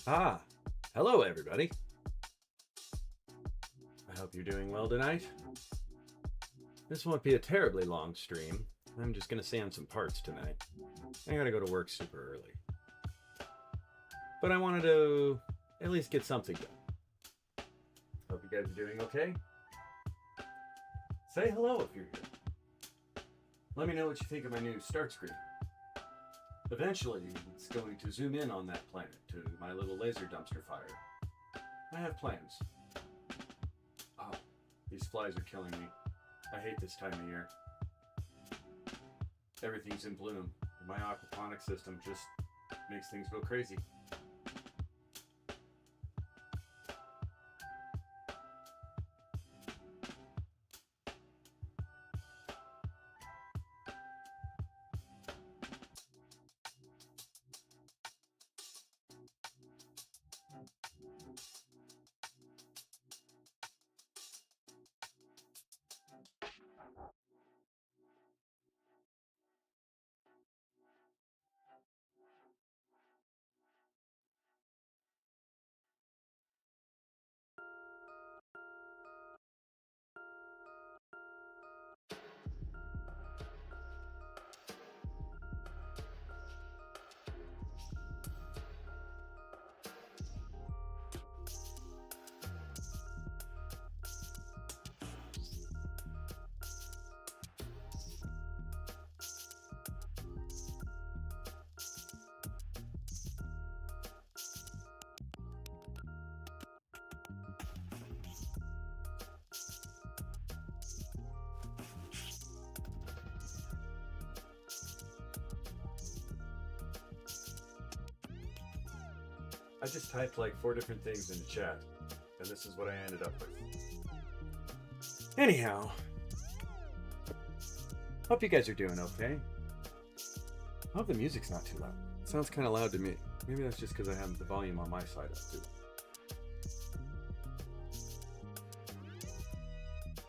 Ah, hello everybody. I hope you're doing well tonight. This won't be a terribly long stream. I'm just gonna sand some parts tonight. I gotta go to work super early. But I wanted to at least get something done. Hope you guys are doing okay. Say hello if you're here. Let me know what you think of my new start screen. Eventually, it's going to zoom in on that planet to my little laser dumpster fire. I have plans. Oh, these flies are killing me. I hate this time of year. Everything's in bloom. My aquaponic system just makes things go crazy. I just typed like 4 different things in the chat, and this is what I ended up with. Anyhow, hope you guys are doing okay. I hope the music's not too loud. It sounds kind of loud to me. Maybe that's just because I have the volume on my side up too.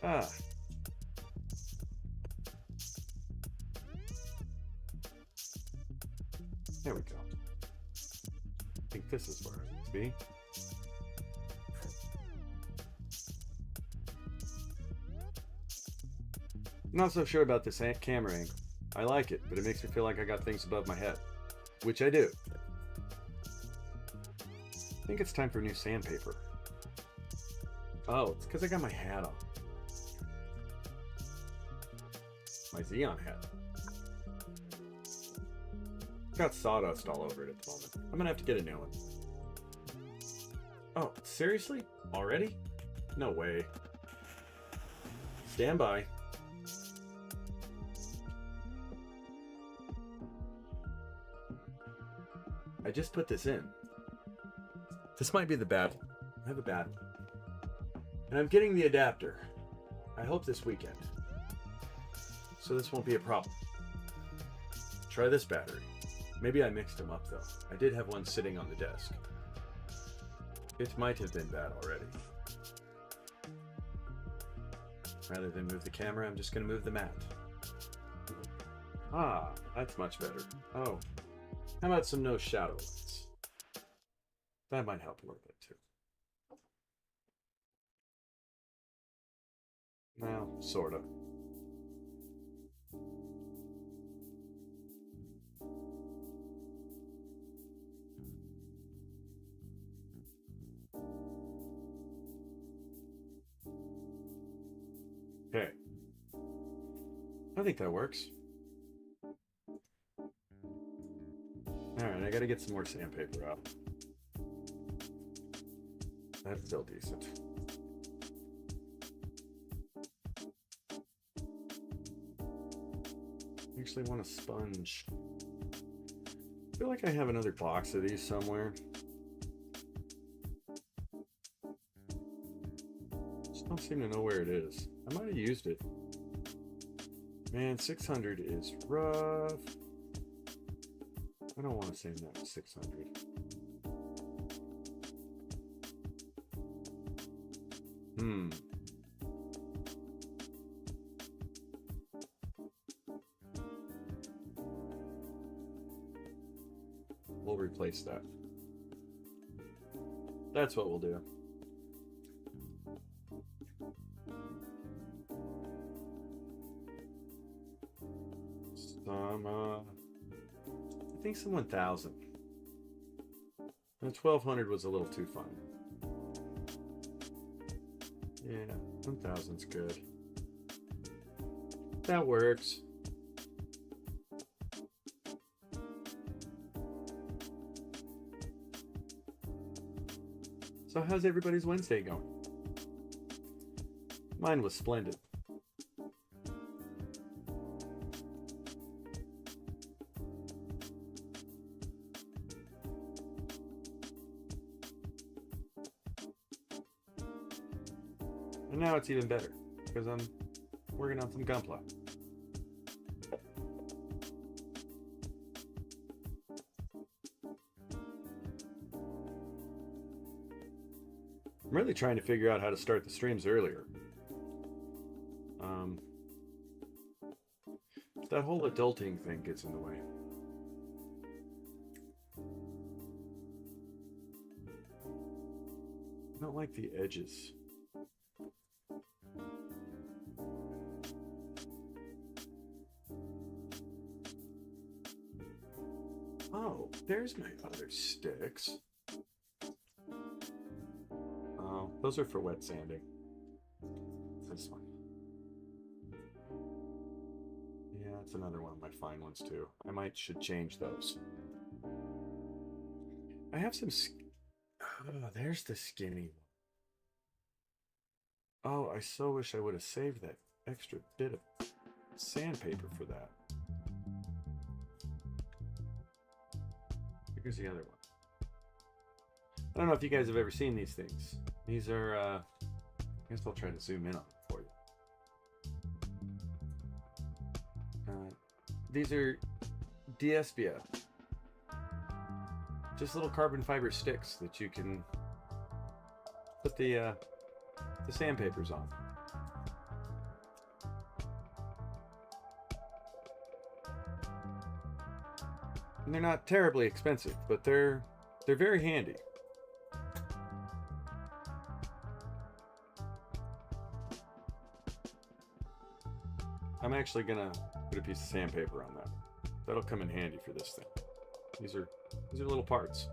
Ah. There we go. I think this is where it needs to be. I'm not so sure about this camera angle. I like it, but it makes me feel like I got things above my head. Which I do. I think it's time for new sandpaper. Oh, it's because I got my hat on. My Xeon hat. Got sawdust all over it at the moment. I'm gonna have to get a new one. Oh, seriously? Already? No way. Stand by. I just put this in. This might be the bad one. I have a bad one. And I'm getting the adapter. I hope this weekend. So this won't be a problem. Try this battery. Maybe I mixed them up though. I did have one sitting on the desk. It might have been bad already. Rather than move the camera, I'm just going to move the mat. Ah, that's much better. Oh, how about some no shadow lights? That might help a little bit too. Well, sort of. Okay. I think that works. Alright, I gotta get some more sandpaper out. That's still decent. I actually want a sponge. I feel like I have another box of these somewhere. Just don't seem to know where it is. I might have used it. Man, 600 is rough. I don't want to save that 600. We'll replace that. That's what we'll do. I think some 1,000. The 1,200 was a little too fun. Yeah, 1,000's good. That works. So how's everybody's Wednesday going? Mine was splendid. And now it's even better because I'm working on some Gunpla. I'm really trying to figure out how to start the streams earlier. That whole adulting thing gets in the way. I don't like the edges. Oh, there's my other sticks. Oh, those are for wet sanding. This one. Yeah, that's another one of my fine ones too. I should change those. I have some. Oh, there's the skinny one. Oh, I so wish I would have saved that extra bit of sandpaper for that. Here's the other one. I don't know if you guys have ever seen these things. These are, I guess I'll try to zoom in on them for you. These are DSBia. Just little carbon fiber sticks that you can put the sandpapers on. And they're not terribly expensive, but they're very handy. I'm actually gonna put a piece of sandpaper on that. That'll come in handy for this thing. These are little parts.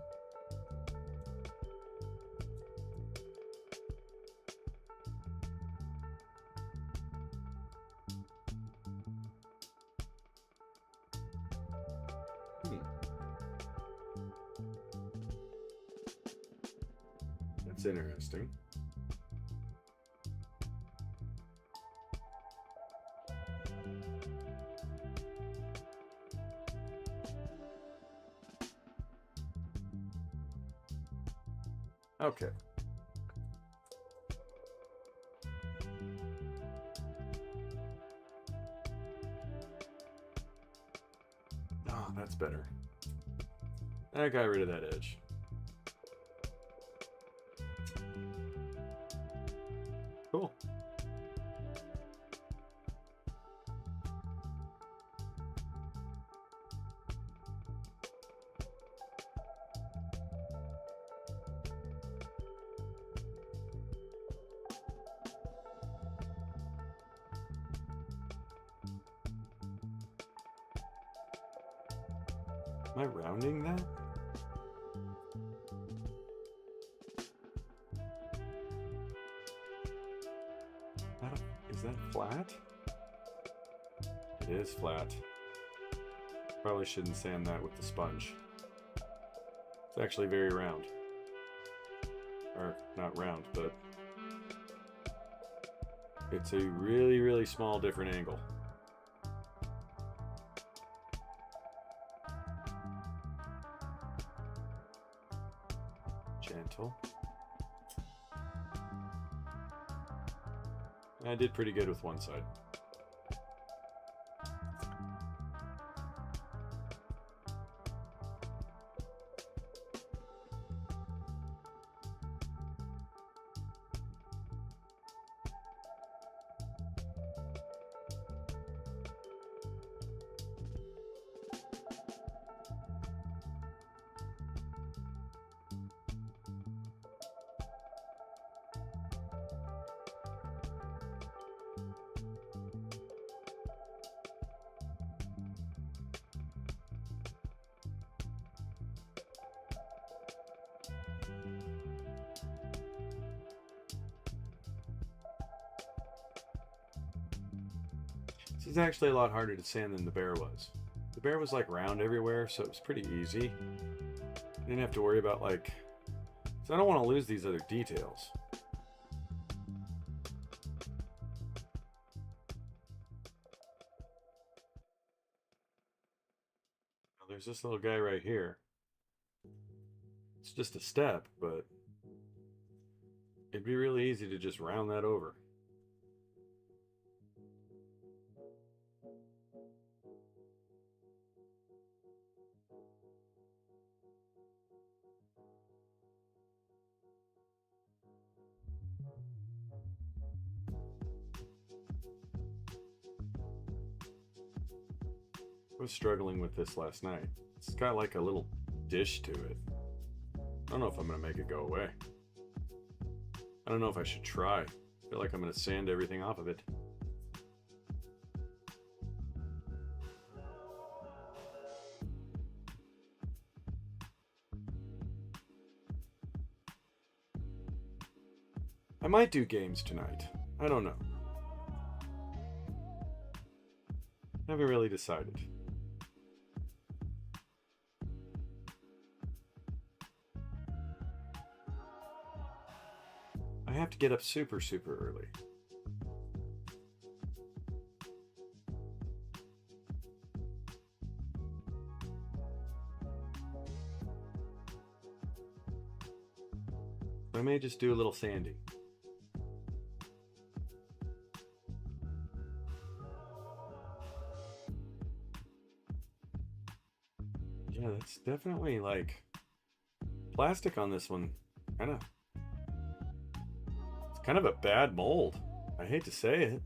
That's interesting. Okay. Oh, that's better. I got rid of that edge. Cool. Am I rounding that? Is that flat? It is flat. Probably shouldn't sand that with the sponge. It's actually very round. Or, not round, but it's a really, really small different angle. Gentle. I did pretty good with one side. This is actually a lot harder to sand than the bear was. The bear was like round everywhere, so it was pretty easy. I didn't have to worry about like... So I don't want to lose these other details. Now, there's this little guy right here. It's just a step, but it'd be really easy to just round that over. I was struggling with this last night. It's got like a little dish to it. I don't know if I'm going to make it go away. I don't know if I should try. I feel like I'm going to sand everything off of it. I might do games tonight. I don't know. Haven't really decided. I have to get up super early. I may just do a little sanding. Yeah, that's definitely like plastic on this one. It's kind of a bad mold. I hate to say it.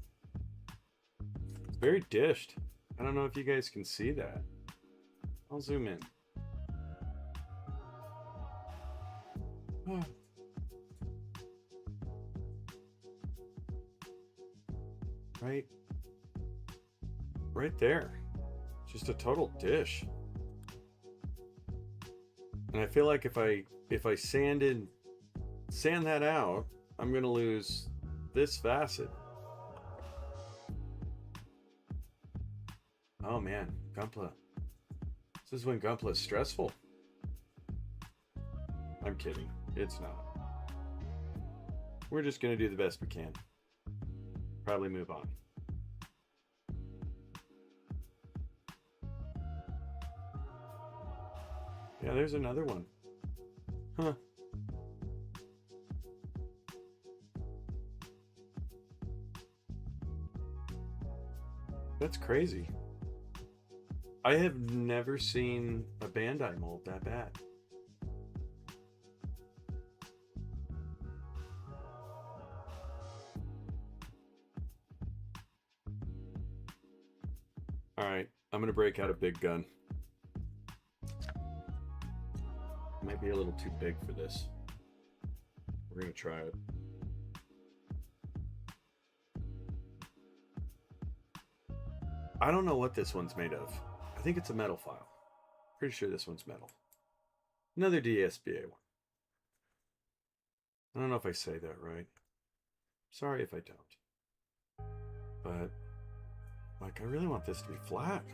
It's very dished. I don't know if you guys can see that. I'll zoom in. Right there. Just a total dish. And I feel like if I sand that out, I'm gonna lose this facet. Oh man, Gunpla. This is when Gunpla is stressful. I'm kidding. It's not. We're just gonna do the best we can. Probably move on. Yeah, there's another one. Huh. That's crazy. I have never seen a Bandai mold that bad. Alright, I'm gonna break out a big gun. Might be a little too big for this. We're gonna try it. I don't know what this one's made of. I think it's a metal file. Pretty sure this one's metal. Another DSBA one. I don't know if I say that right. Sorry if I don't. But, like, I really want this to be flat.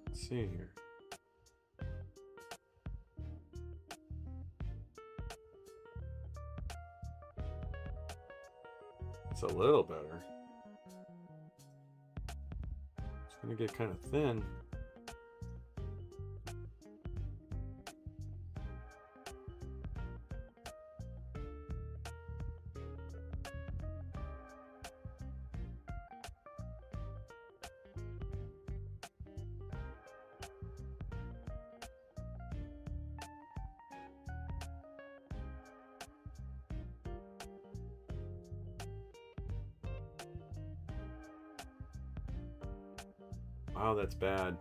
Let's see here. It's a little better. It's gonna get kind of thin. Wow, that's bad.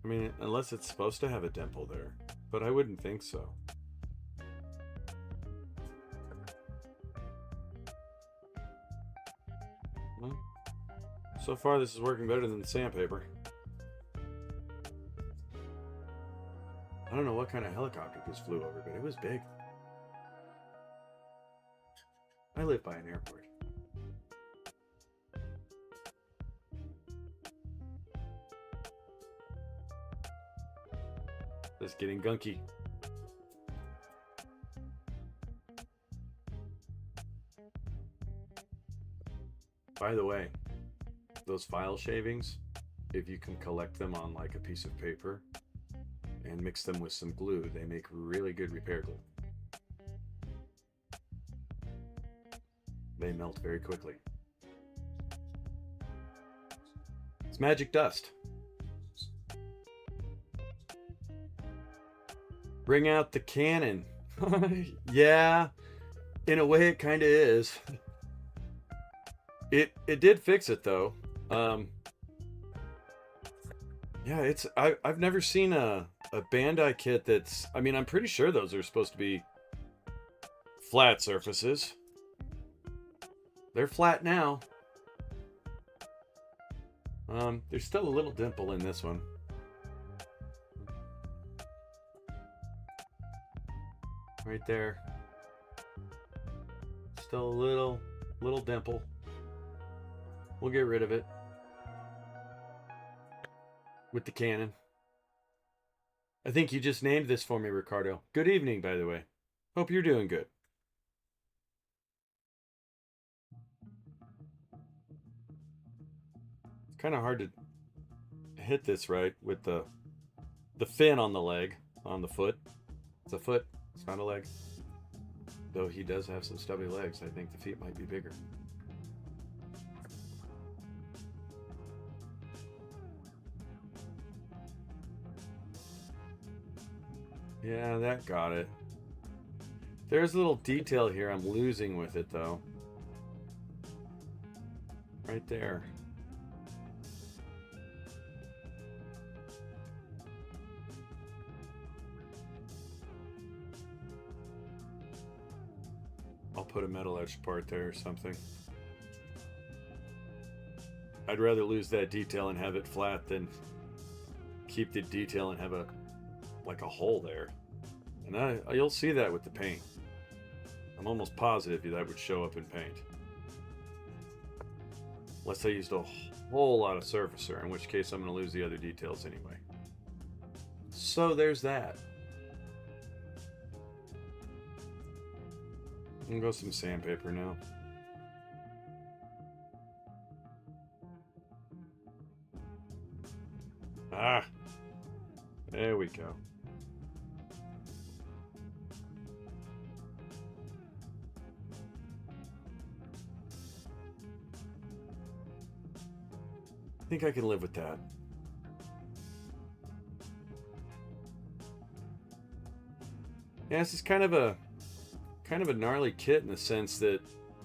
I mean, unless it's supposed to have a dimple there, but I wouldn't think so. Well, so far this is working better than the sandpaper. I don't know what kind of helicopter this flew over, but it was big. I live by an airport. It's getting gunky. By the way, those file shavings, if you can collect them on like a piece of paper and mix them with some glue, they make really good repair glue. They melt very quickly. It's magic dust. Bring out the cannon. Yeah, in a way it kind of is. It did fix it though. Yeah, it's I've never seen a Bandai kit that's, I mean, I'm pretty sure those are supposed to be flat surfaces. They're flat now. There's still a little dimple in this one. Right there. Still a little dimple. We'll get rid of it with the cannon. I think you just named this for me, Ricardo. Good evening, by the way. Hope you're doing good. It's kind of hard to hit this right with the fin on the leg, on the foot. It's a foot, it's not a leg. Though he does have some stubby legs, I think the feet might be bigger. Yeah, that got it. There's a little detail here I'm losing with it, though. Right there. I'll put a metal edge part there or something. I'd rather lose that detail and have it flat than keep the detail and have a like a hole there. And you'll see that with the paint. I'm almost positive that would show up in paint. Unless I used a whole lot of surfacer, in which case I'm going to lose the other details anyway. So there's that. I'm going to go some sandpaper now. Ah! There we go. I think I can live with that. Yeah, this is kind of a gnarly kit in the sense that,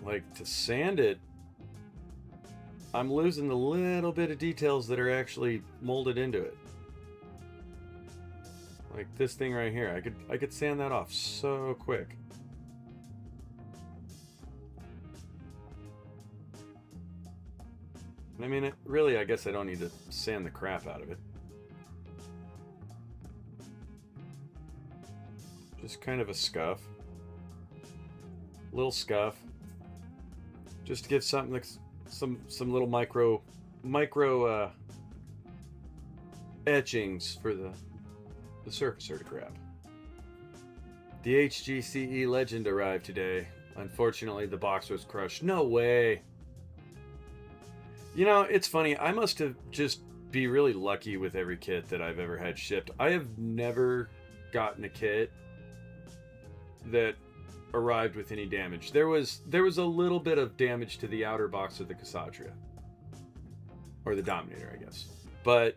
like, to sand it, I'm losing the little bit of details that are actually molded into it. Like this thing right here, I could sand that off so quick. I mean, really, I guess I don't need to sand the crap out of it. Just kind of a scuff. Little scuff. Just to give something like some little micro etchings for the surfacer to grab. The HGCE Legend arrived today. Unfortunately, the box was crushed. No way! You know, it's funny. I must have just be really lucky with every kit that I've ever had shipped. I have never gotten a kit that arrived with any damage. There was a little bit of damage to the outer box of the Cassandra. Or the Dominator, I guess. But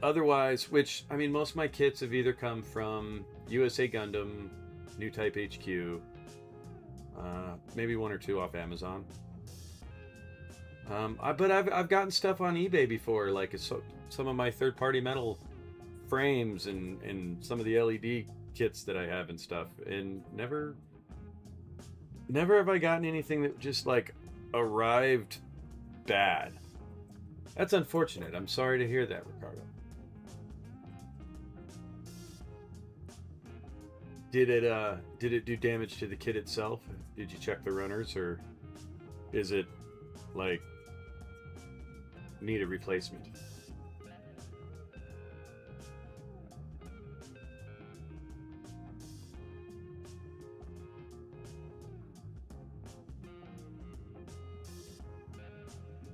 otherwise, which, I mean, most of my kits have either come from USA Gundam, New Type HQ, maybe one or two off Amazon. But I've gotten stuff on eBay before, like some of my third-party metal frames and some of the LED kits that I have and stuff, and never have I gotten anything that just like arrived bad. That's unfortunate. I'm sorry to hear that, Ricardo. Did it do damage to the kit itself? Did you check the runners, or is it like need a replacement?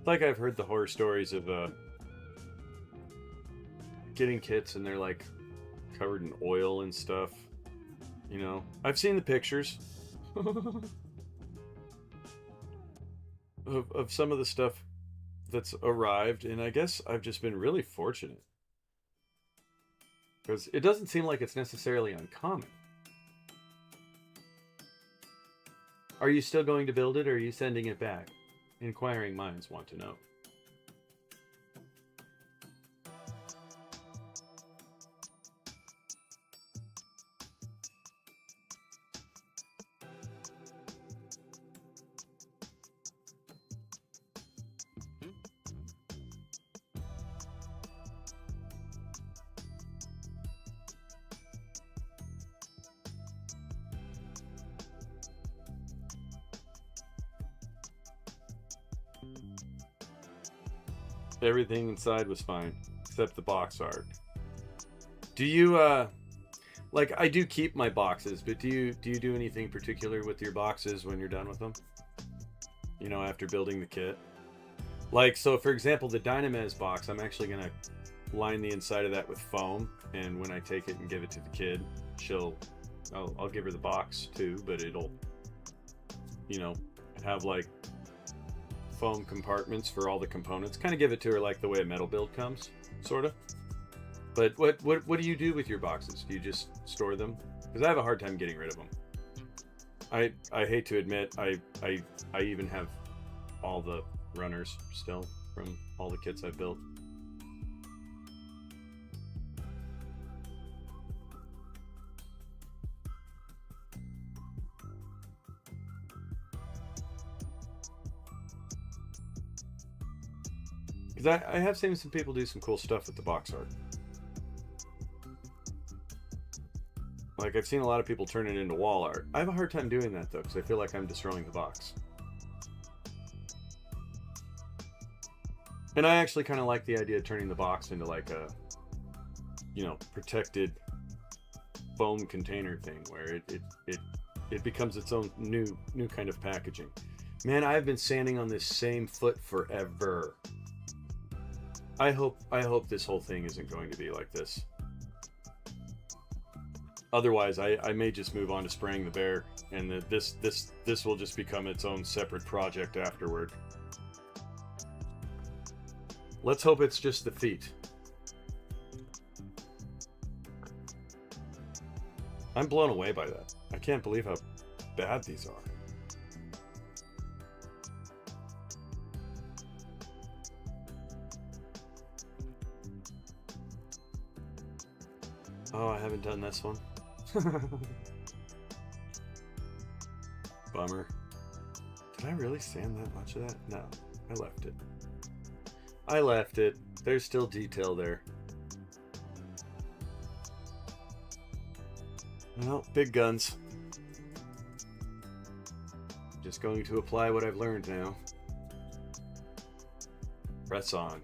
Like, I've heard the horror stories of getting kits and they're like covered in oil and stuff. You know, I've seen the pictures of some of the stuff that's arrived, and I guess I've just been really fortunate because it doesn't seem like it's necessarily uncommon. Are you still going to build it, or are you sending it back? Inquiring minds want to know. Everything inside was fine, except the box art. Do you, like, I do keep my boxes, but do you do anything particular with your boxes when you're done with them? You know, after building the kit? Like, so for example, the Dynamez box, I'm actually going to line the inside of that with foam, and when I take it and give it to the kid, I'll give her the box too, but it'll, you know, have like foam compartments for all the components. Kind of give it to her like the way a metal build comes, sort of. But what do you do with your boxes? Do you just store them? Because I have a hard time getting rid of them. I hate to admit, I even have all the runners still from all the kits I've built. Because I have seen some people do some cool stuff with the box art. Like, I've seen a lot of people turn it into wall art. I have a hard time doing that, though, because I feel like I'm destroying the box. And I actually kind of like the idea of turning the box into like a, you know, protected foam container thing, where it becomes its own new kind of packaging. Man, I've been sanding on this same foot forever. I hope this whole thing isn't going to be like this. Otherwise, I may just move on to spraying the bear, and this will just become its own separate project afterward. Let's hope it's just the feet. I'm blown away by that. I can't believe how bad these are. Oh, I haven't done this one. Bummer. Did I really sand that much of that? No, I left it. I left it. There's still detail there. Well, big guns. Just going to apply what I've learned now. Press on.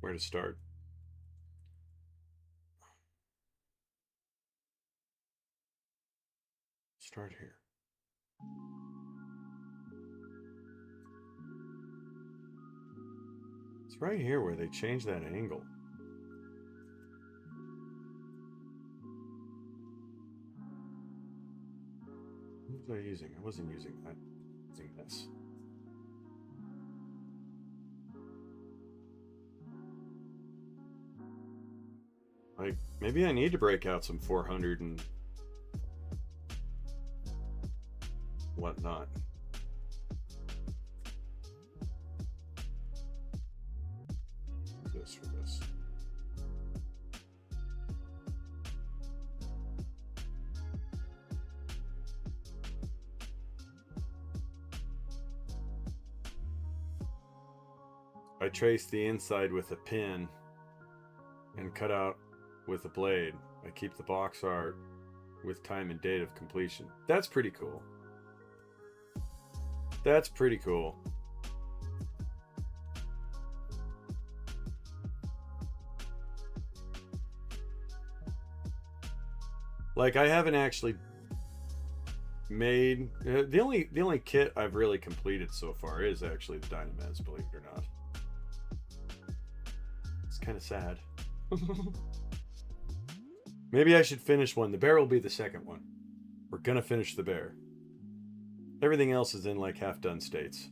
Where to start? Start here. It's right here where they change that angle. What was I using? I wasn't using that. I was using this. Like, maybe I need to break out some 400 and whatnot. This for this. I trace the inside with a pin and cut out with a blade. I keep the box art with time and date of completion. That's pretty cool. That's pretty cool. Like, I haven't actually made the only kit I've really completed so far is actually the Dynamez, believe it or not. It's kind of sad. Maybe I should finish one. The bear will be the second one. We're gonna finish the bear. Everything else is in like half-done states.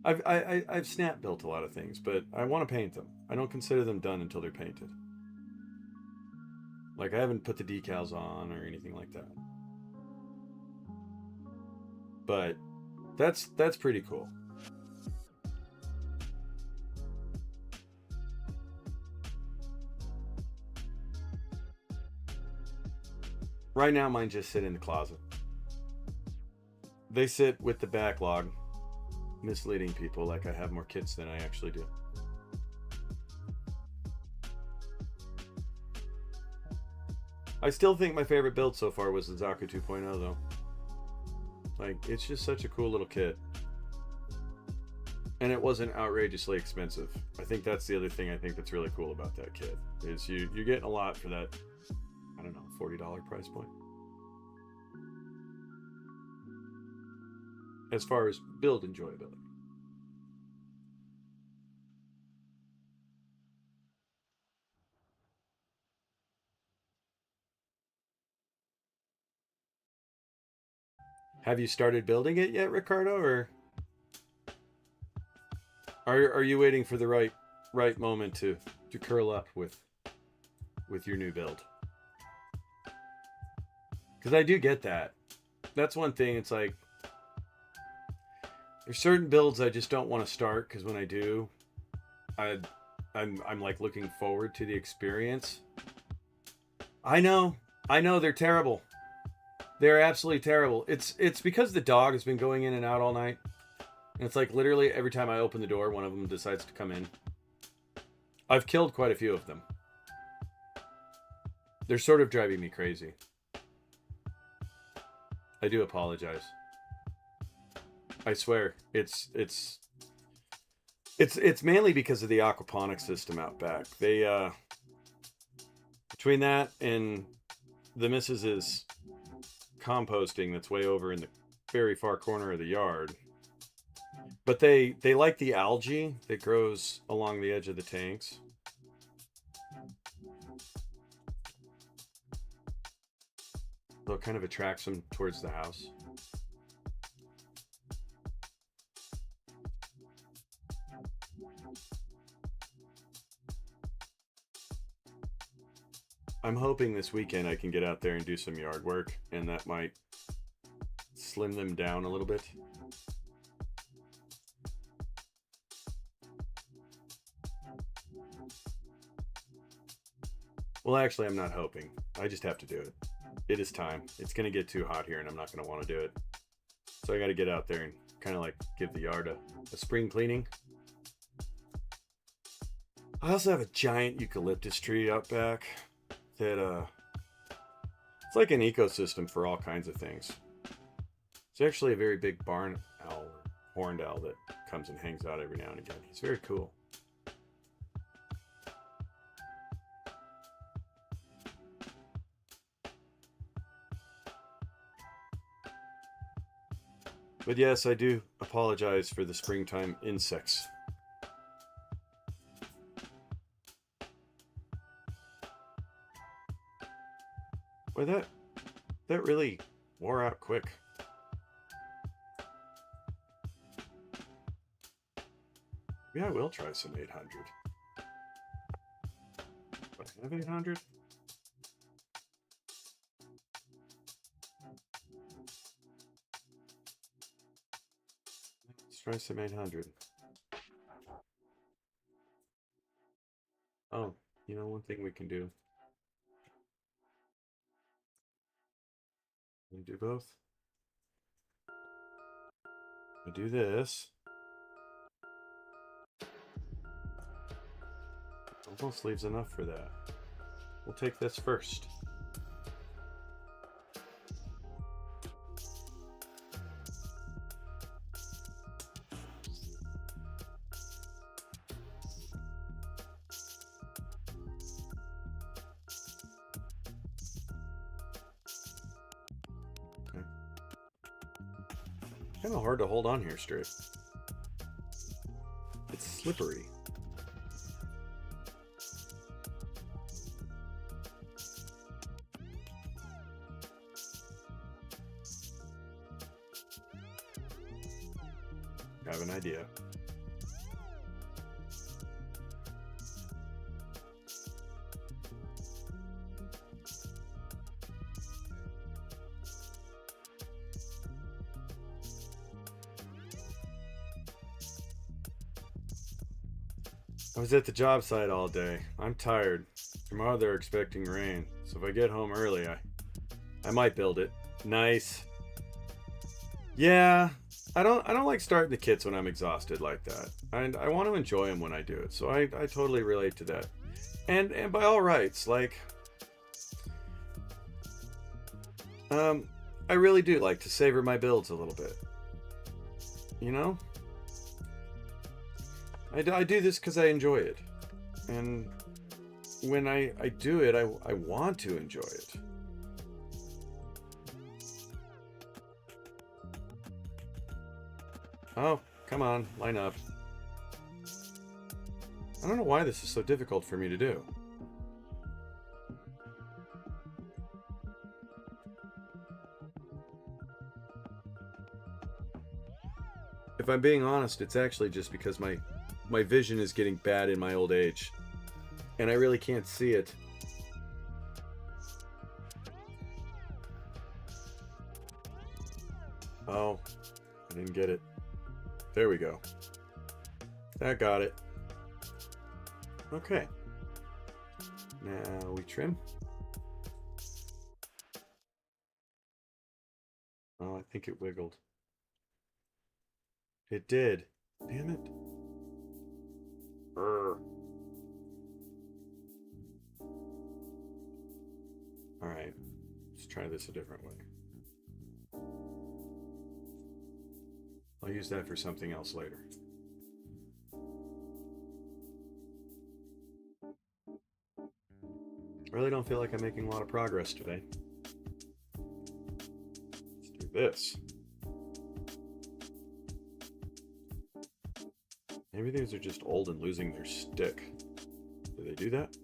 I've snap built a lot of things, but I want to paint them. I don't consider them done until they're painted. Like, I haven't put the decals on or anything like that. But that's pretty cool. Right now, mine just sit in the closet. They sit with the backlog, misleading people like I have more kits than I actually do. I still think my favorite build so far was the Zaku 2.0 though. Like, it's just such a cool little kit. And it wasn't outrageously expensive. I think that's the other thing I think that's really cool about that kit. Is you're getting a lot for that, I don't know, $40 price point. As far as build enjoyability. Have you started building it yet, Ricardo, or are you waiting for the right moment to curl up with your new build? Because I do get that. That's one thing. It's like there's certain builds I just don't want to start because when I do, I'm like looking forward to the experience. I know they're terrible. They're absolutely terrible. It's because the dog has been going in and out all night. And it's like literally every time I open the door, one of them decides to come in. I've killed quite a few of them. They're sort of driving me crazy. I do apologize. I swear, it's mainly because of the aquaponics system out back. They between that and the missus's composting that's way over in the very far corner of the yard. But they like the algae that grows along the edge of the tanks. So it kind of attracts them towards the house. I'm hoping this weekend I can get out there and do some yard work, and that might slim them down a little bit. Well, actually, I'm not hoping. I just have to do it. It is time. It's going to get too hot here, and I'm not going to want to do it. So I got to get out there and kind of like give the yard a spring cleaning. I also have a giant eucalyptus tree out back that it's like an ecosystem for all kinds of things. It's actually a very big barn owl, horned owl, that comes and hangs out every now and again. He's very cool. But yes, I do apologize for the springtime insects. Boy, that really wore out quick. Maybe I will try some 800. Do I have 800? Let's try some 800. Oh, you know, one thing we can do. We do both. I do this. Almost leaves enough for that. We'll take this first. Kind of hard to hold on here straight. It's slippery. I have an idea. I was at the job site all day. I'm tired. Tomorrow they're expecting rain, so if I get home early, I might build it. Nice. Yeah, I don't like starting the kits when I'm exhausted like that. And I want to enjoy them when I do it. So I totally relate to that. And by all rights, like I really do like to savor my builds a little bit. You know? I do this because I enjoy it. And when I do it, I want to enjoy it. Oh, come on, line up. I don't know why this is so difficult for me to do. If I'm being honest, it's actually just because my vision is getting bad in my old age. And I really can't see it. Oh, I didn't get it. There we go. That got it. Okay. Now we trim. Oh, I think it wiggled. It did. Damn it. Alright, let's try this a different way. I'll use that for something else later. I really don't feel like I'm making a lot of progress today. Let's do this. Maybe these are just old and losing their stick. Do they do that?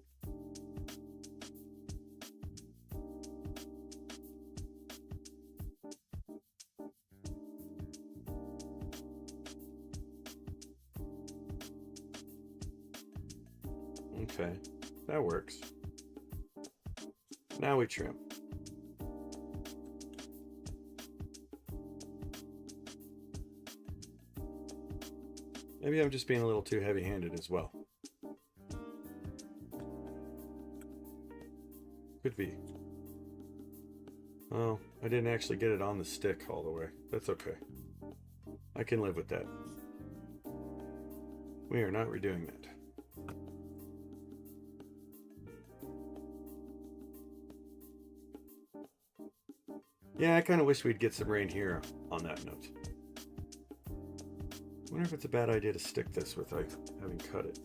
Okay, that works. Now we trim. Maybe I'm just being a little too heavy-handed as well. Could be. Oh, I didn't actually get it on the stick all the way. That's okay. I can live with that. We are not redoing that. Yeah, I kind of wish we'd get some rain here on that note. I wonder if it's a bad idea to stick this without having cut it.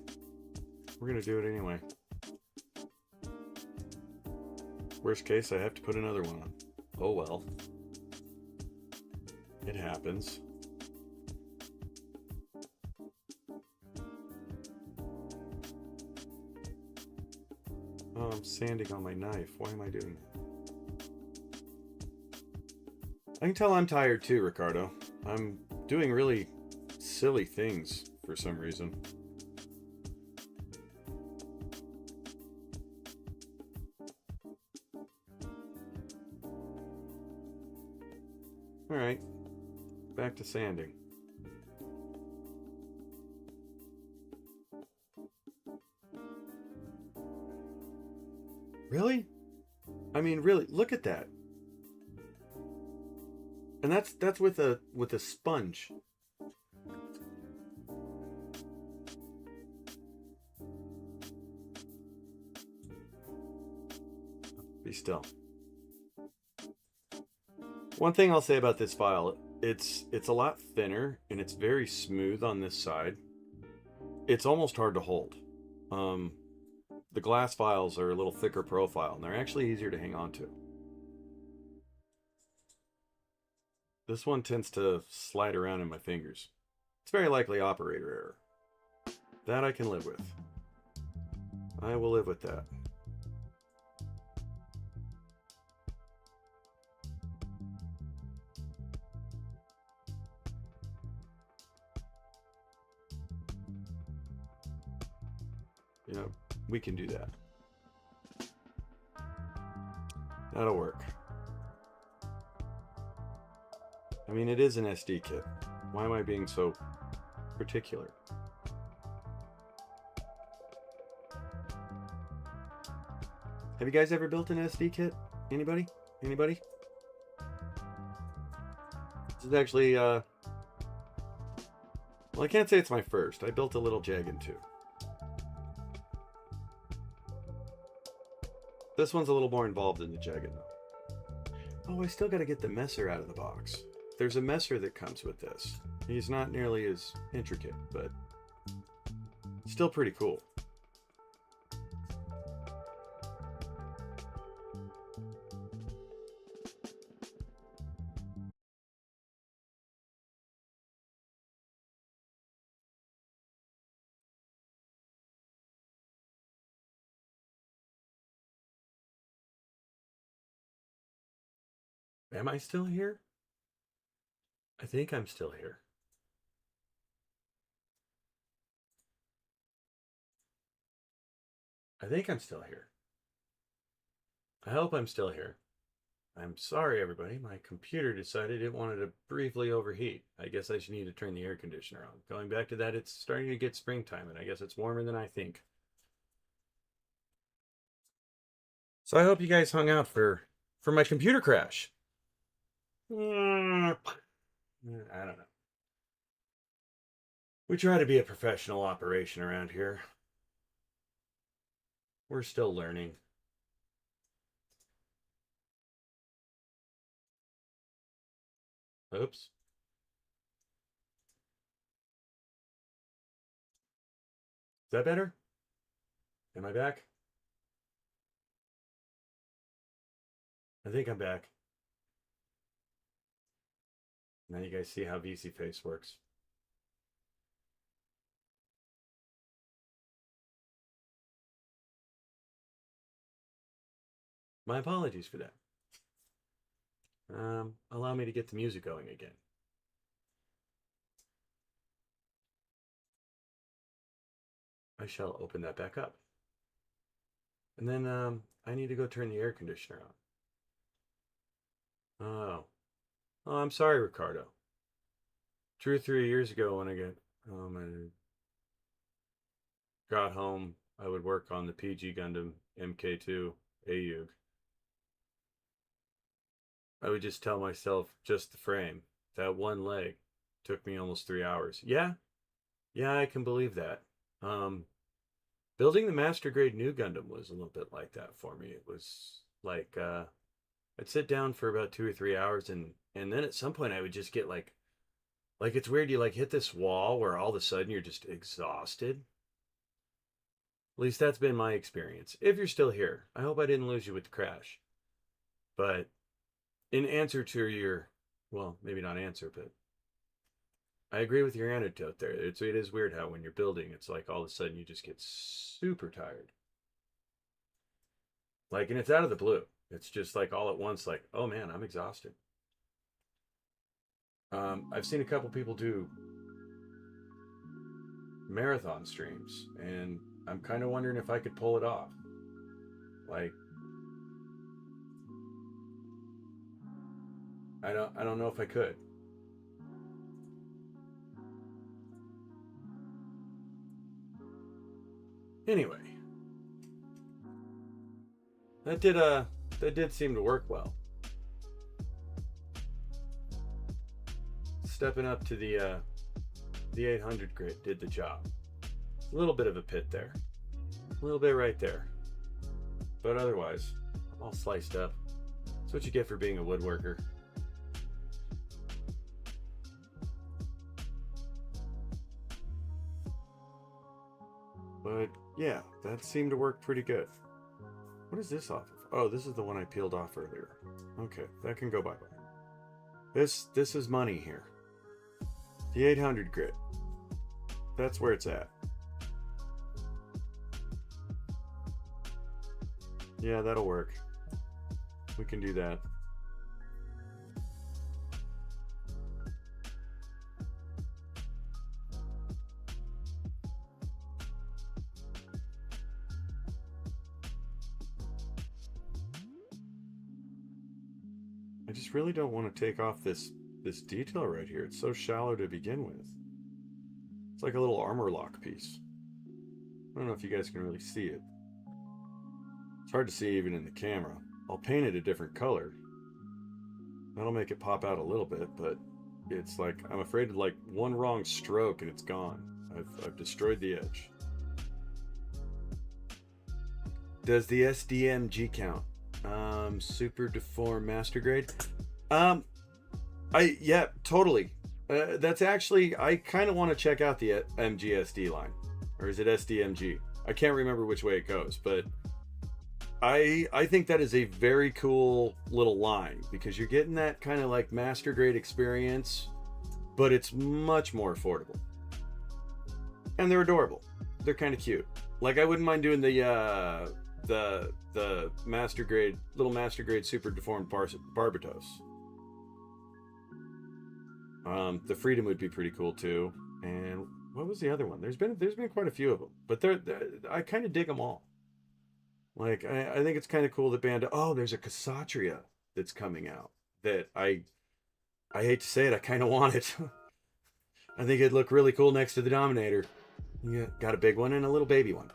We're going to do it anyway. Worst case, I have to put another one on. Oh well. It happens. Oh, I'm sanding on my knife. Why am I doing that? I can tell I'm tired too, Ricardo. I'm doing really silly things for some reason. Alright, back to sanding. Really? I mean, really, look at that. And that's with a sponge. Be still. One thing I'll say about this file, it's a lot thinner and it's very smooth on this side. It's almost hard to hold. The glass files are a little thicker profile and they're actually easier to hang on to. This one tends to slide around in my fingers. It's very likely operator error. That I can live with. I will live with that. You know, we can do that. That'll work. I mean, it is an SD kit. Why am I being so particular? Have you guys ever built an SD kit? Anybody? Anybody? This is actually, well, I can't say it's my first. I built a little Jagged too. This one's a little more involved in the Jagged though. Oh, I still got to get the messer out of the box. There's a messer that comes with this. He's not nearly as intricate, but still pretty cool. Am I still here? I think I'm still here. I think I'm still here. I hope I'm still here. I'm sorry, everybody. My computer decided it wanted to briefly overheat. I guess I should need to turn the air conditioner on. Going back to that, it's starting to get springtime, and I guess it's warmer than I think. So I hope you guys hung out for my computer crash. I don't know. We try to be a professional operation around here. We're still learning. Oops. Is that better? Am I back? I think I'm back. Now you guys see how VC Face works. My apologies for that. Allow me to get the music going again. I shall open that back up. And then I need to go turn the air conditioner on. Oh, I'm sorry, Ricardo. 2 or 3 years ago when I got home, I would work on the PG Gundam MK2 AUG. I would just tell myself, just the frame. That one leg took me almost 3 hours. Yeah, I can believe that. Building the Master Grade New Gundam was a little bit like that for me. It was like, I'd sit down for about 2 or 3 hours and then at some point I would just get like it's weird. You like hit this wall where all of a sudden you're just exhausted. At least that's been my experience. If you're still here, I hope I didn't lose you with the crash. But in answer to your, well, maybe not answer, but I agree with your anecdote there. It is weird how when you're building, it's like all of a sudden you just get super tired. Like, and it's out of the blue. It's just like all at once, like, oh man, I'm exhausted. I've seen a couple people do marathon streams, and I'm kind of wondering if I could pull it off. Like, I don't know if I could. Anyway, that did seem to work well. Stepping up to the 800 grit did the job. A little bit of a pit there, a little bit right there, but otherwise, all sliced up. That's what you get for being a woodworker. But yeah, that seemed to work pretty good. What is this off of? Oh, this is the one I peeled off earlier. Okay, that can go bye-bye. This is money here. The 800 grit. That's where it's at. Yeah, that'll work. We can do that. I just really don't want to take off this detail right here. It's so shallow to begin with. It's like a little armor lock piece. I don't know if you guys can really see it. It's hard to see even in the camera. I'll paint it a different color. That'll make it pop out a little bit, but it's like, I'm afraid of like one wrong stroke and it's gone. I've destroyed the edge. Does the SDMG count? Super deformed master grade? Yeah, totally. That's actually, I kind of want to check out the MGSD line. Or is it SDMG? I can't remember which way it goes, but I think that is a very cool little line because you're getting that kind of like master grade experience, but it's much more affordable. And they're adorable. They're kind of cute. Like I wouldn't mind doing the master grade, little master grade super deformed Barbatos. The Freedom would be pretty cool too. And what was the other one? There's been quite a few of them, but they're I kind of dig them all. Like I think it's kind of cool that there's a Cassatria that's coming out that I hate to say it, I kind of want it. I think it'd look really cool next to the Dominator. Yeah, got a big one and a little baby one.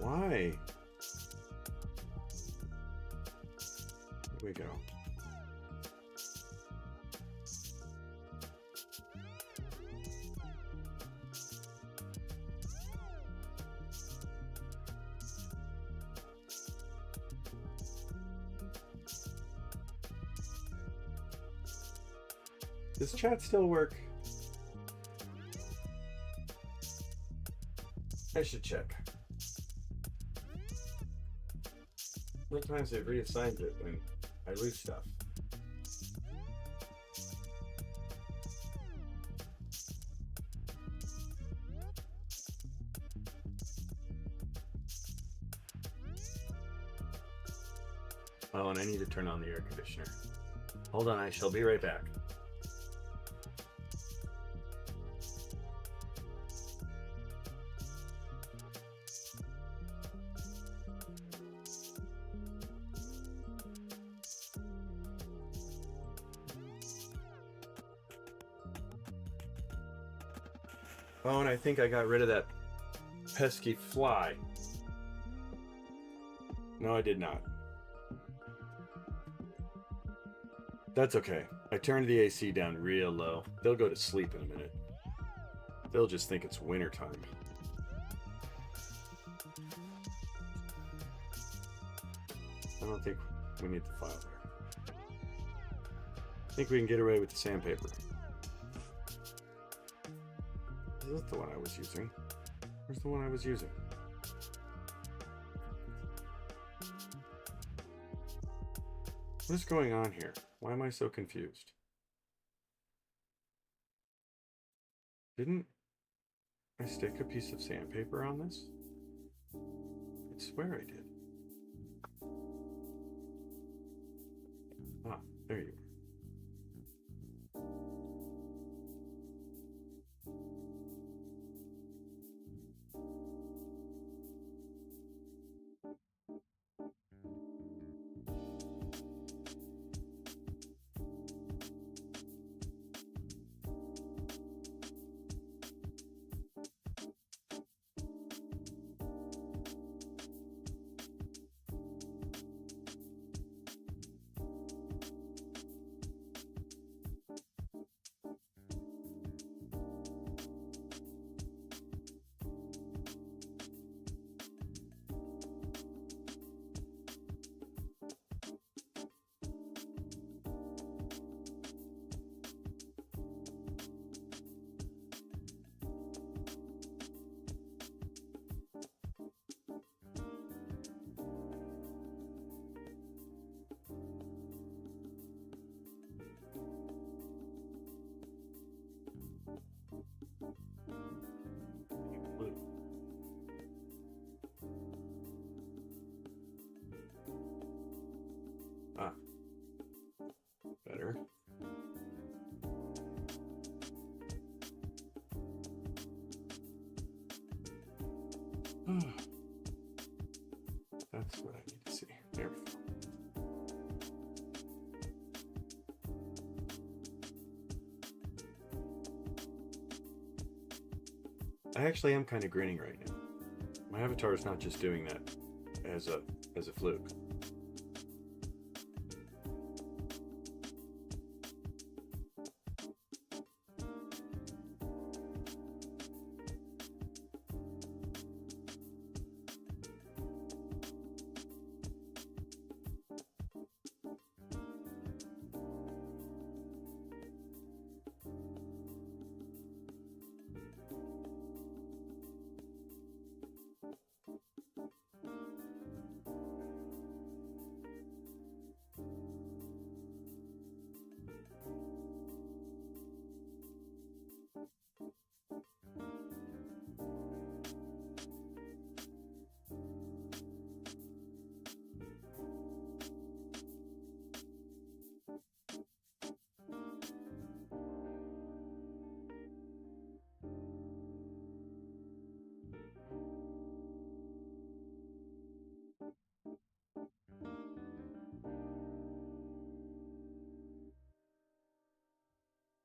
Why? Here we go. Does chat still work? I should check. Sometimes it reassigns it when I lose stuff. Oh, and I need to turn on the air conditioner. Hold on, I shall be right back. Oh, and I think I got rid of that pesky fly. No, I did not. That's okay. I turned the AC down real low. They'll go to sleep in a minute. They'll just think it's winter time. I don't think we need the file there. I think we can get away with the sandpaper. Is this the one I was using? Where's the one I was using? What is going on here? Why am I so confused? Didn't I stick a piece of sandpaper on this? I swear I did. Ah, there you are. That's what I need to see. There we go. I actually am kind of grinning right now. My avatar is not just doing that as a fluke.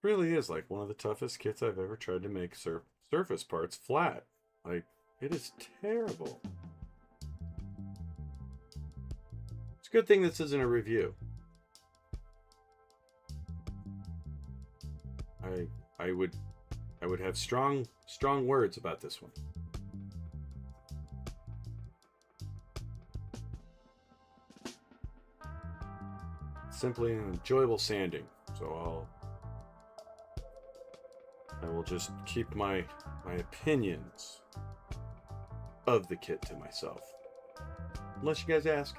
Really is like one of the toughest kits I've ever tried to make surface parts flat. Like, it is terrible. It's a good thing this isn't a review. I would have strong words about this one. Simply an enjoyable sanding. So I will just keep my opinions of the kit to myself. Unless you guys ask.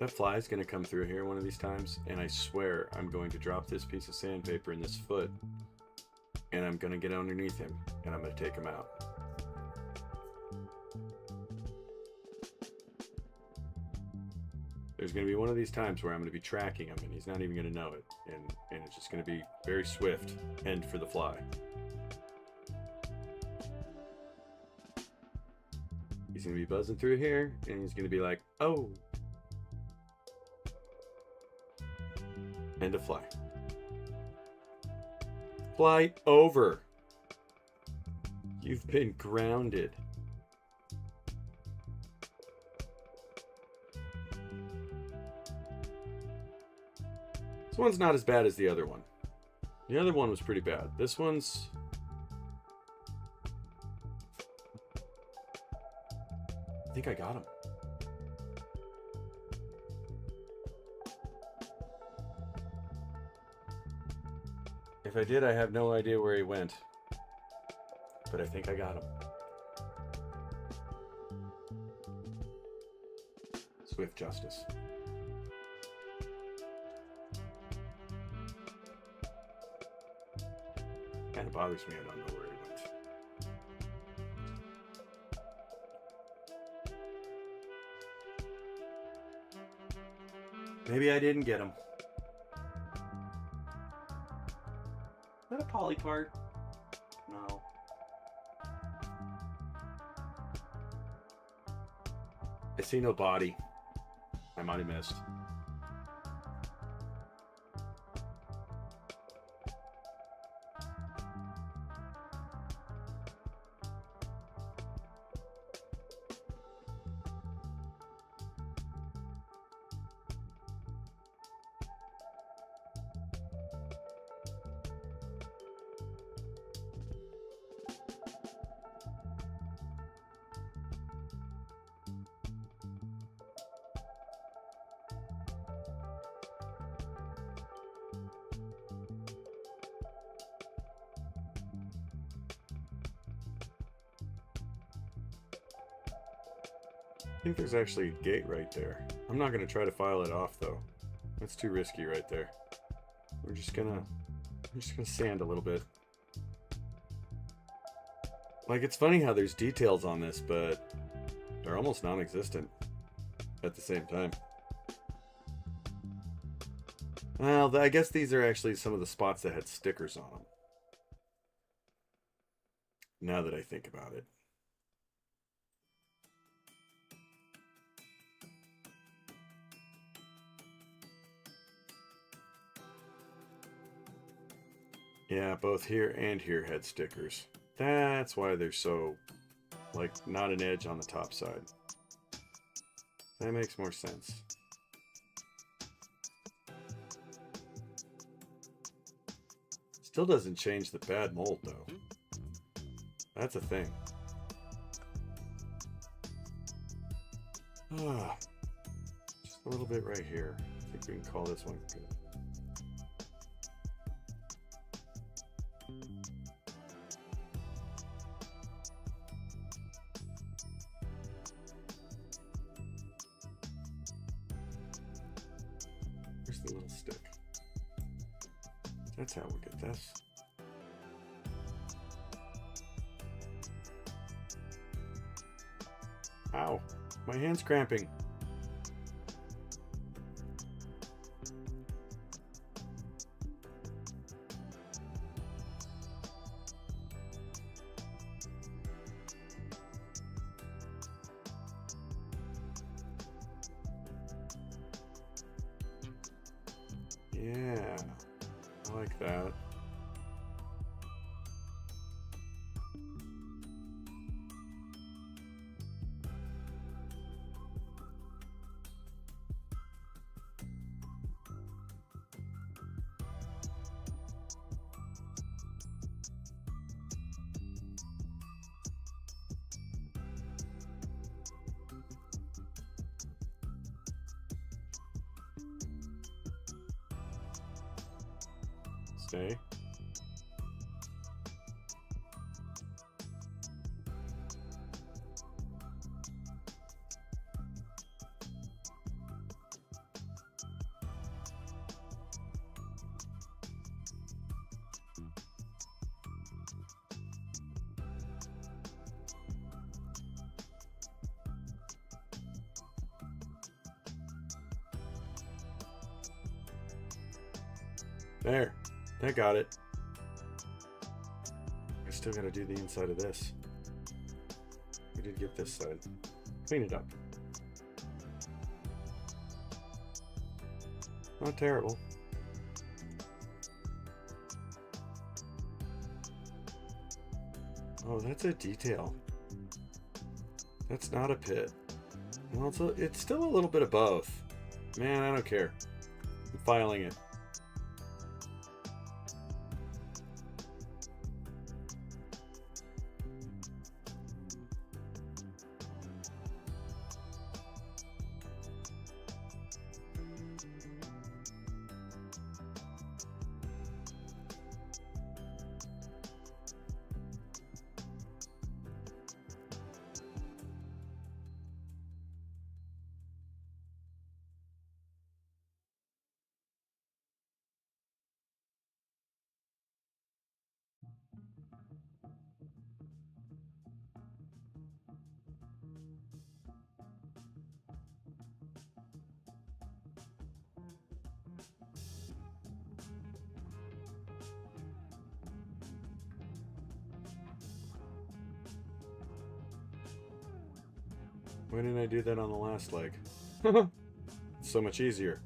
That fly is going to come through here one of these times, and I swear I'm going to drop this piece of sandpaper in this foot, and I'm going to get underneath him, and I'm going to take him out. There's going to be one of these times where I'm going to be tracking him, and he's not even going to know it, and it's just going to be very swift end for the fly. He's going to be buzzing through here, and he's going to be like, oh. And a fly. Fly over. You've been grounded. This one's not as bad as the other one. The other one was pretty bad. This one's... I think I got him. If I did, I have no idea where he went. But I think I got him. Swift justice. Kind of bothers me, I don't know where he went. Maybe I didn't get him. Is that a polycart? No. I see no body. I might have missed. I think there's actually a gate right there. I'm not going to try to file it off, though. That's too risky right there. We're just going to I'm just gonna sand a little bit. Like, it's funny how there's details on this, but they're almost non-existent at the same time. Well, I guess these are actually some of the spots that had stickers on them. Now that I think about it. Yeah, both here and here had stickers. That's why they're so, like, not an edge on the top side. That makes more sense. Still doesn't change the bad mold, though. That's a thing. Ah, just a little bit right here. I think we can call this one good. Where's the little stick? That's how we get this. Ow, my hand's cramping. Yeah, I like that. Stay. There. I got it. I still gotta do the inside of this. We did get this side. Clean it up. Not terrible. Oh, that's a detail. That's not a pit. Well, it's still a little bit of both. Man, I don't care. I'm filing it. Why didn't I do that on the last leg? It's so much easier.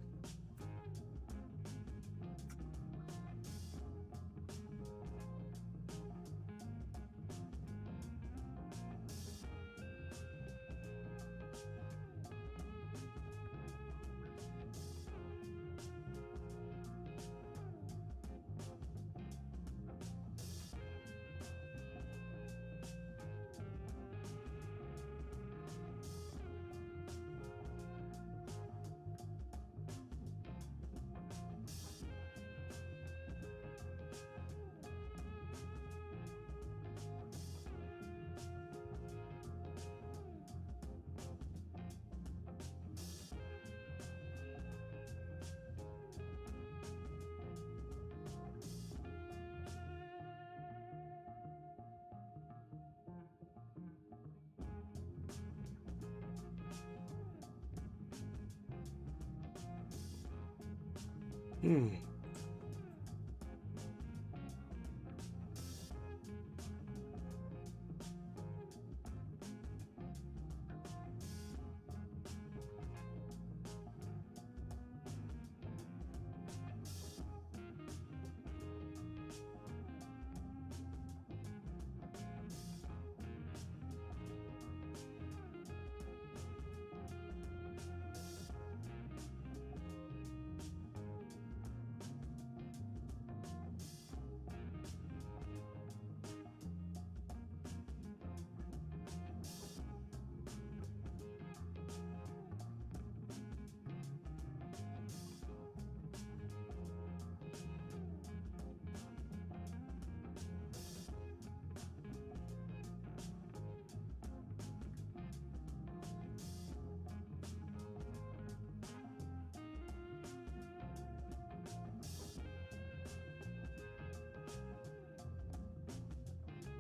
Hmm.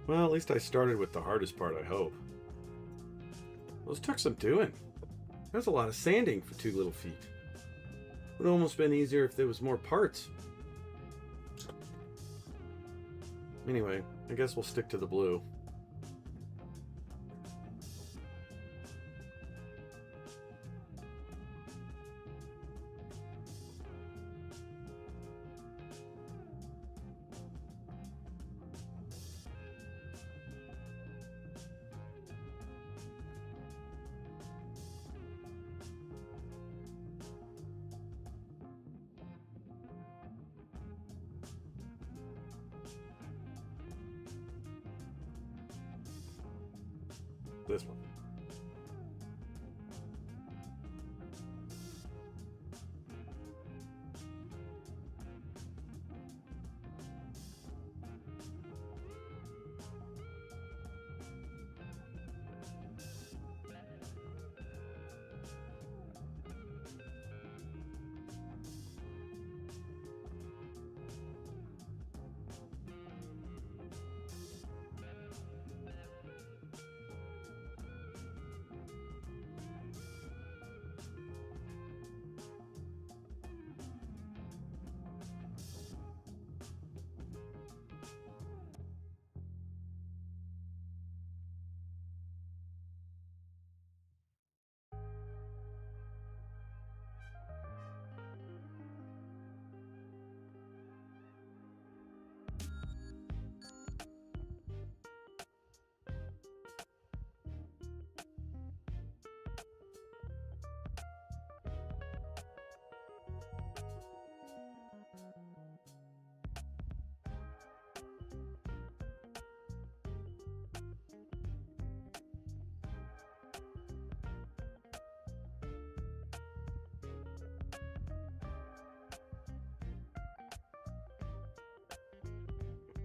Well, at least I started with the hardest part, I hope. Those took some doing. There's a lot of sanding for 2 little feet. Would have almost been easier if there was more parts. Anyway, I guess we'll stick to the blue. This one.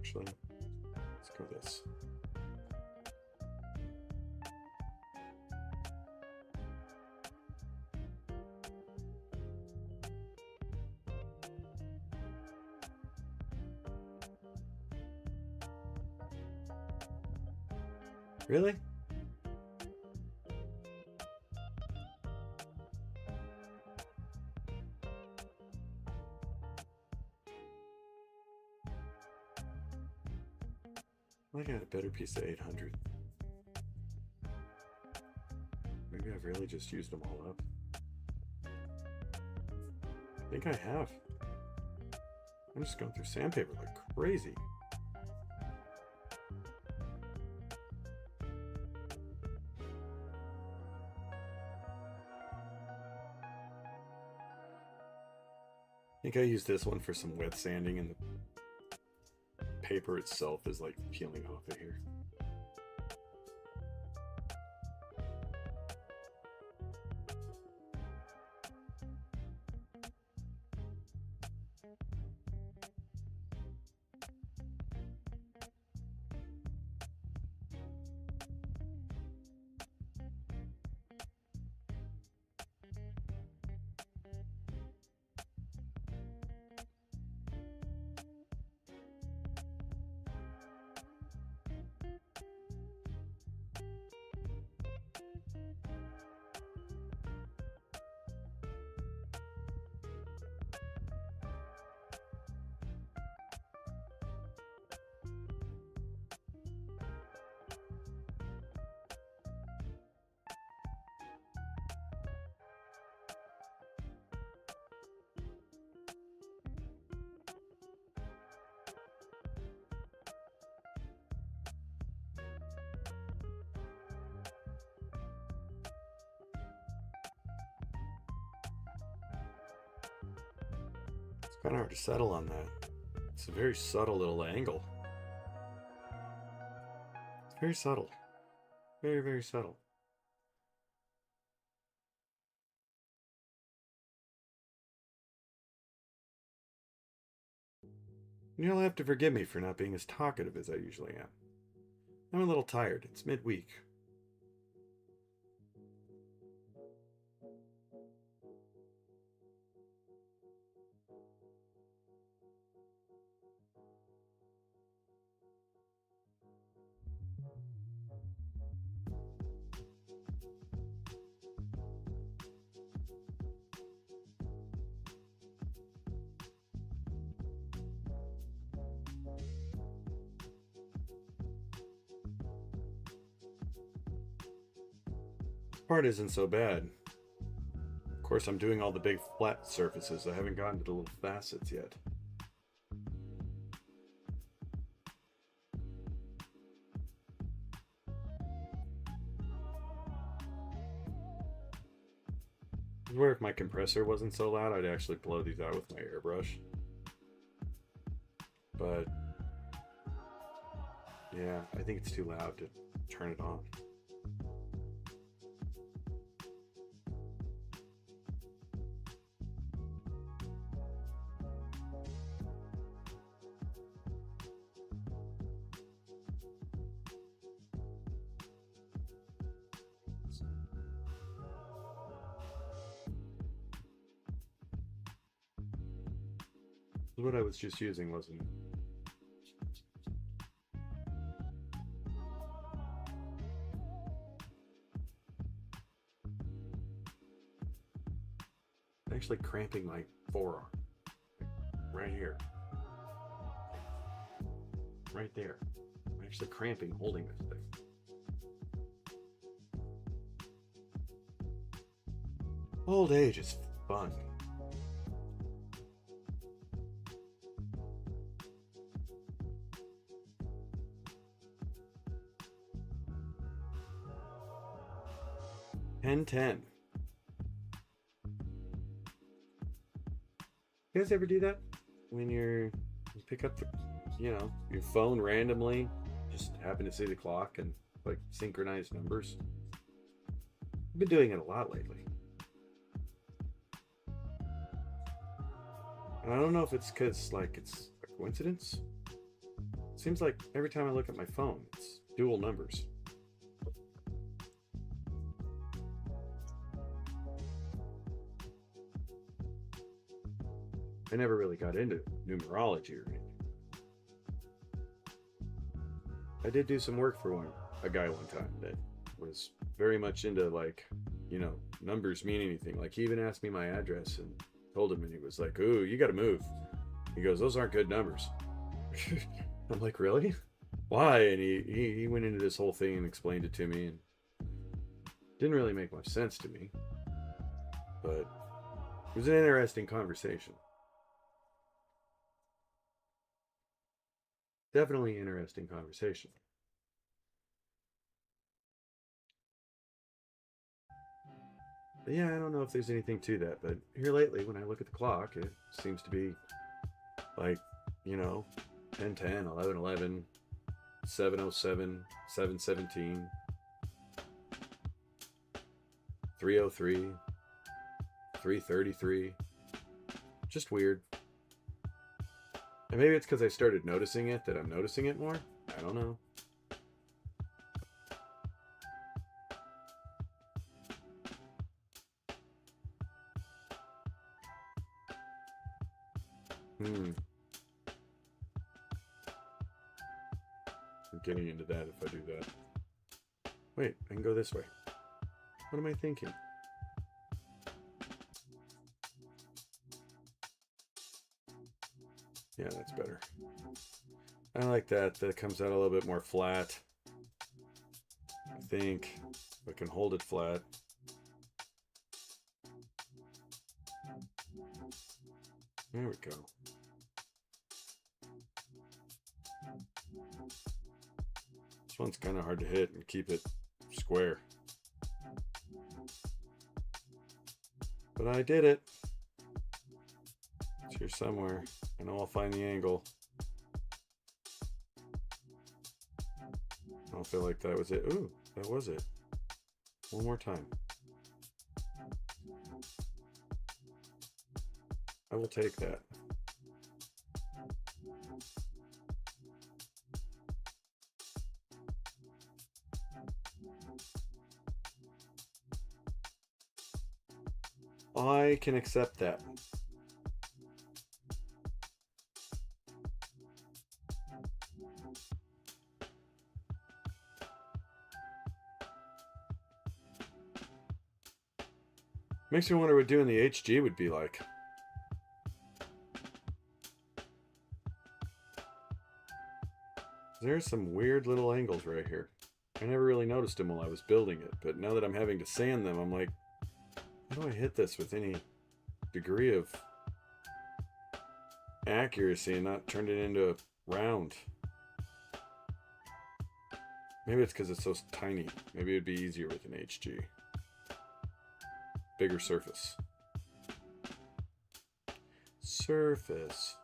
Actually, let's go this. Really? I got a better piece of 800. Maybe I've really just used them all up. I think I have. I'm just going through sandpaper like crazy. I think I used this one for some wet sanding, and the paper itself is like peeling off of here. Kind of hard to settle on that. It's a very subtle little angle. It's very subtle. Very, very subtle. You'll have to forgive me for not being as talkative as I usually am. I'm a little tired. It's midweek. Part isn't so bad. Of course, I'm doing all the big flat surfaces. I haven't gotten to the little facets yet. Where if my compressor wasn't so loud, I'd actually blow these out with my airbrush. But yeah, I think it's too loud to turn it on. What I was just using wasn't. Actually cramping my forearm. Right here. Right there. I'm actually cramping holding this thing. Old age is fun. $10.10. You guys ever do that? When you pick up the, your phone randomly, just happen to see the clock and like synchronize numbers? I've been doing it a lot lately. And I don't know if it's because like it's a coincidence. It seems like every time I look at my phone, it's dual numbers. I never really got into numerology or anything. I did do some work for a guy one time that was very much into like, numbers mean anything. Like he even asked me my address and told him, and he was like, "Ooh, you got to move." He goes, "Those aren't good numbers." I'm like, "Really? Why?" And he went into this whole thing and explained it to me, and didn't really make much sense to me, but it was an interesting conversation. Definitely interesting conversation. But yeah, I don't know if there's anything to that, but here lately, when I look at the clock, it seems to be like, 10:10, 11:11, 7:07, 7:17, 3:03, 3:33. Just weird. And maybe it's because I started noticing it that I'm noticing it more. I don't know. I'm getting into that if I do that. Wait, I can go this way. What am I thinking? Yeah, that's better. I like that. That comes out a little bit more flat. I think I can hold it flat. There we go. This one's kind of hard to hit and keep it square. But I did it. It's here somewhere. I know I'll find the angle. I don't feel like that was it. Ooh, that was it. One more time. I will take that. I can accept that. Makes me wonder what doing the HG would be like. There's some weird little angles right here. I never really noticed them while I was building it, but now that I'm having to sand them, I'm like, how do I hit this with any degree of accuracy and not turn it into a round? Maybe it's because it's so tiny. Maybe it'd be easier with an HG. Bigger surface. Surface.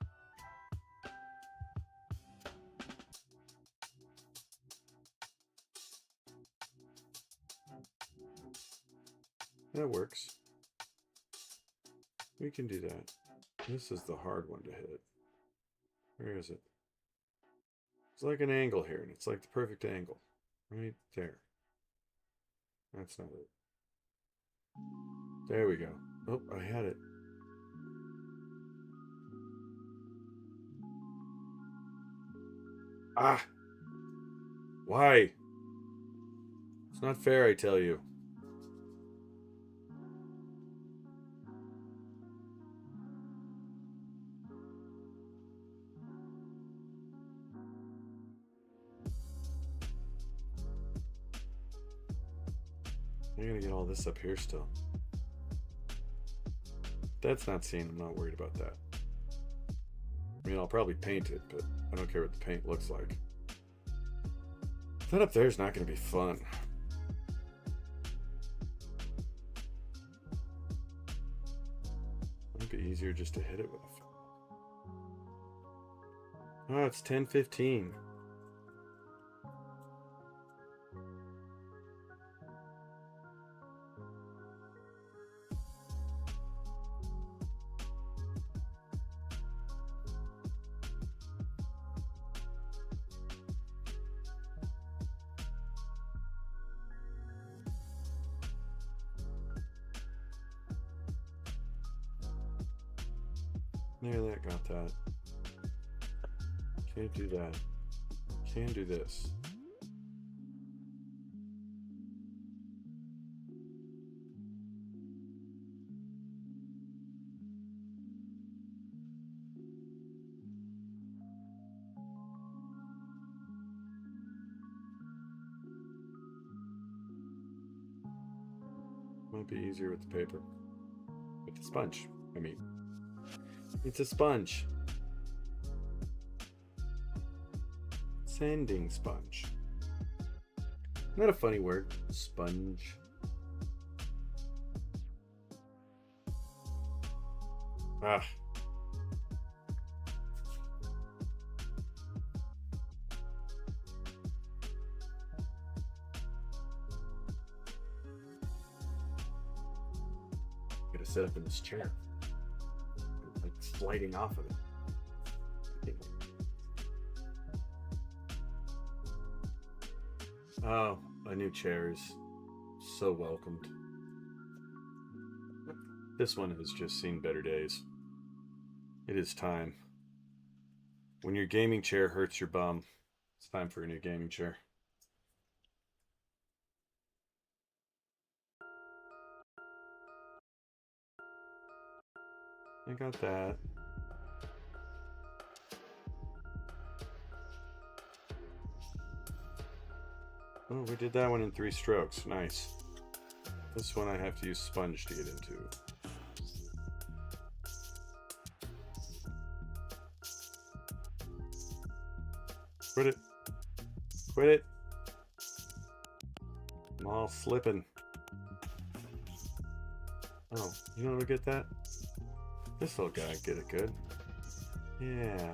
That works. We can do that. This is the hard one to hit. Where is it? It's like an angle here, and it's like the perfect angle. Right there. That's not it. There we go. Oh, I had it. Ah! Why? It's not fair, I tell you. I'm gonna get all this up here still. That's not seen. I'm not worried about that. I mean, I'll probably paint it, but I don't care what the paint looks like. That up there is not going to be fun. Might be easier just to hit it with. Oh, it's 10:15. There, that got that. Can't do that. Can do this. Might be easier with the paper. With the sponge, I mean. It's a sponge. Sanding sponge. Isn't that a funny word? Sponge. Ah. Gotta sit up in this chair. Like sliding off of it. Oh, a new chair is so welcomed. This one has just seen better days. It is time. When your gaming chair hurts your bum, it's time for a new gaming chair. I got that. Oh, we did that one in 3 strokes. Nice. This one I have to use sponge to get into. Quit it. Quit it. I'm all slipping. Oh, you don't get that? This little guy get it good. Yeah.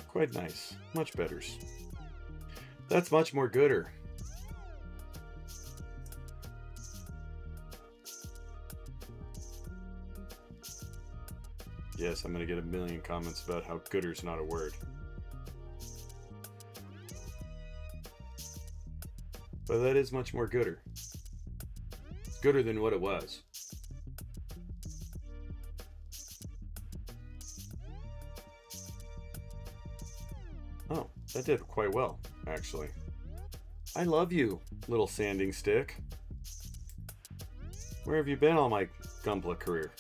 Quite nice. Much better. That's much more gooder. Yes, I'm going to get a million comments about how gooder's not a word. But that is much more gooder. It's gooder than what it was. Oh, that did quite well, actually. I love you, little sanding stick. Where have you been all my Gunpla career?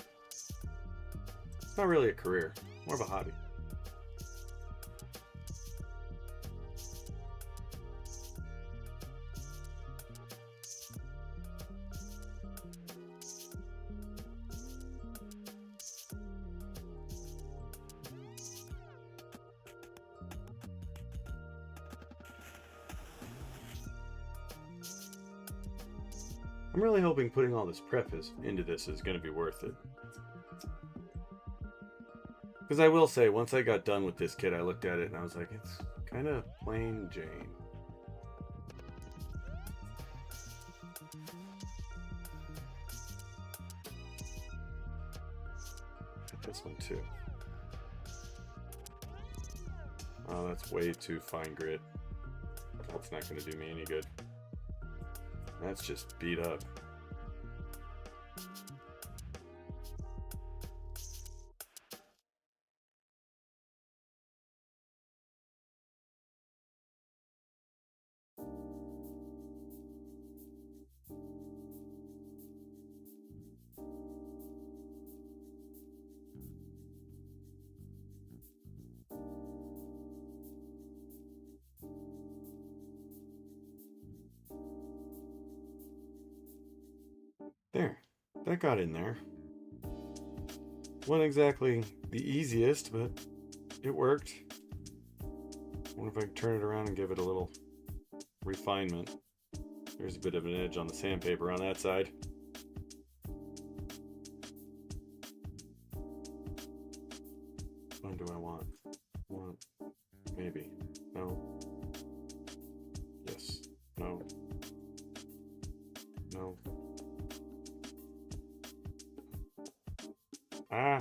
It's not really a career, more of a hobby. I'm really hoping putting all this prep into this is going to be worth it. Because I will say, once I got done with this kit, I looked at it and I was like, it's kind of plain Jane. Got this one too. Oh, that's way too fine grit. That's not going to do me any good. That's just beat up. There, that got in there. Wasn't exactly the easiest, but it worked. Wonder if I can turn it around and give it a little refinement. There's a bit of an edge on the sandpaper on that side. Which one do I want? Maybe. No. Yes. No. No. Ah.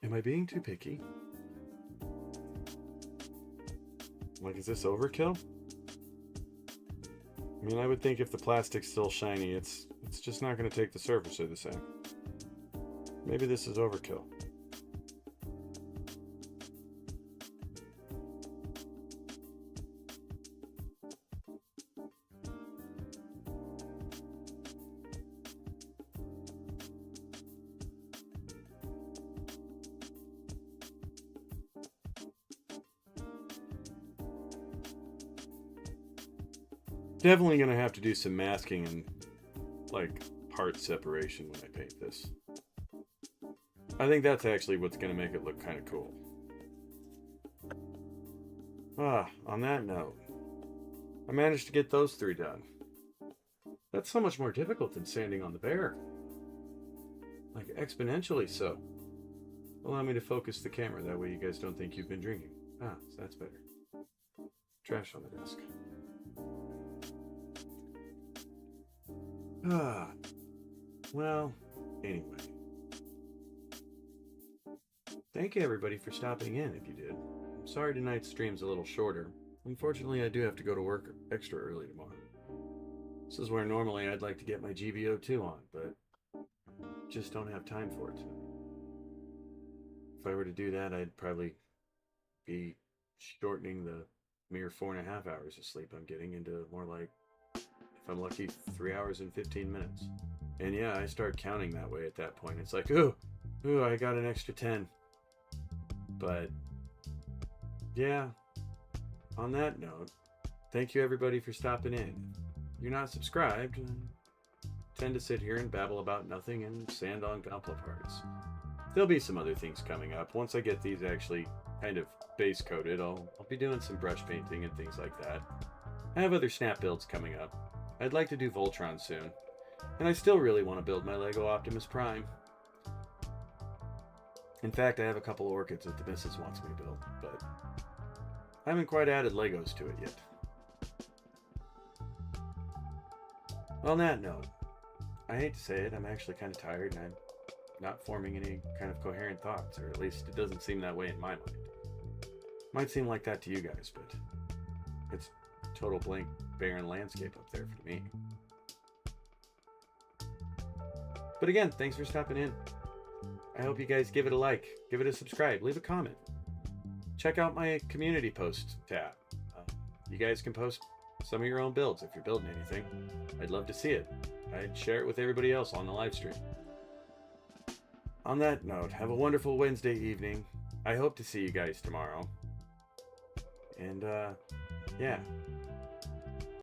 Am I being too picky? Like, is this overkill? I mean, I would think if the plastic's still shiny, it's just not going to take the surface of the same. Maybe this is overkill. Definitely going to have to do some masking and, like, part separation when I paint this. I think that's actually what's going to make it look kind of cool. On that note, I managed to get those 3 done. That's so much more difficult than sanding on the bear. Like, exponentially so. Allow me to focus the camera, that way you guys don't think you've been drinking. So that's better. Trash on the desk. Well, anyway. Thank you everybody for stopping in if you did. I'm sorry tonight's stream's a little shorter. Unfortunately, I do have to go to work extra early tomorrow. This is where normally I'd like to get my GBO2 on, but just don't have time for it tonight. If I were to do that, I'd probably be shortening the mere 4.5 hours of sleep I'm getting into more like If I'm lucky, 3 hours and 15 minutes. And yeah, I start counting that way at that point. It's like, ooh, I got an extra 10. But yeah, on that note, thank you everybody for stopping in. If you're not subscribed, tend to sit here and babble about nothing and sand on Gunpla parts. There'll be some other things coming up. Once I get these actually kind of base coated, I'll be doing some brush painting and things like that. I have other snap builds coming up. I'd like to do Voltron soon. And I still really want to build my Lego Optimus Prime. In fact, I have a couple orchids that the missus wants me to build, but I haven't quite added Legos to it yet. On that note, I hate to say it, I'm actually kind of tired and I'm not forming any kind of coherent thoughts, or at least it doesn't seem that way in my mind. Might seem like that to you guys, but it's total blank, barren landscape up there for me. But again, thanks for stopping in. I hope you guys give it a like, give it a subscribe, leave a comment. Check out my community post tab. You guys can post some of your own builds if you're building anything. I'd love to see it. I'd share it with everybody else on the live stream. On that note, have a wonderful Wednesday evening. I hope to see you guys tomorrow. And yeah,